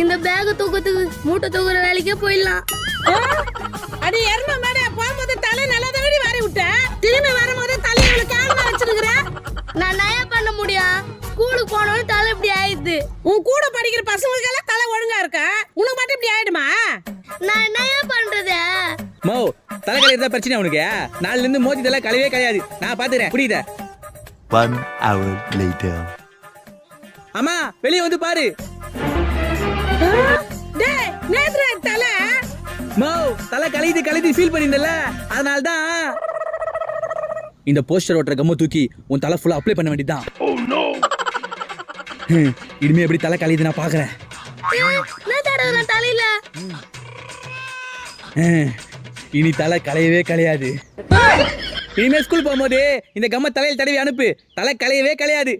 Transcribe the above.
இந்த பேக தூக்கத்துக்கு மூட்டை தூக்குற வேலைக்கே போயிடலாம். அடி எருமை மாடே, போகும்போது தலை நல்லா தவறி வாரி விட்ட, திரும்பி வரும்போது தலையை இவ்வளவு கேவலமா வச்சிருக்கிற. நான் நயா பண்ண முடியும். ஸ்கூலுக்கு போனோம் தலை இப்படி ஆயிடுது. உன் கூட படிக்கிற பசங்களுக்கு எல்லாம் தலை ஒழுங்கா இருக்க, உனக்கு மட்டும் இப்படி ஆயிடுமா? நான் நயா பண்றது. மோ தலை கலையறதா பிரச்சனை உனக்கு? நாலுல இருந்து மோதி தலை கலையவே கிடையாது. நான் பாத்துறேன், புரியுதா? 1 hour later. அம்மா வெளியே வந்து பாரு. டேய், நேத்ரா தலை. மோ தலை கலையுது ஃபீல் பண்ணிருந்தல, அதனால தான் இந்த போஸ்டர் ஓட்டுற கம்ம தூக்கி உன் தலை ஃபுல்லா அப்ளை பண்ண வேண்டியதுதான். இனிமே எப்படி தலை கலையுது நான் பாக்குறேன். நான் தடவை தலையில. இனி தலை கலையவே கலையாது. இனிமே ஸ்கூல் போகும்போது இந்த கம்ம தலையில் தடவி அனுப்பு, தலை கலையவே கலையாது.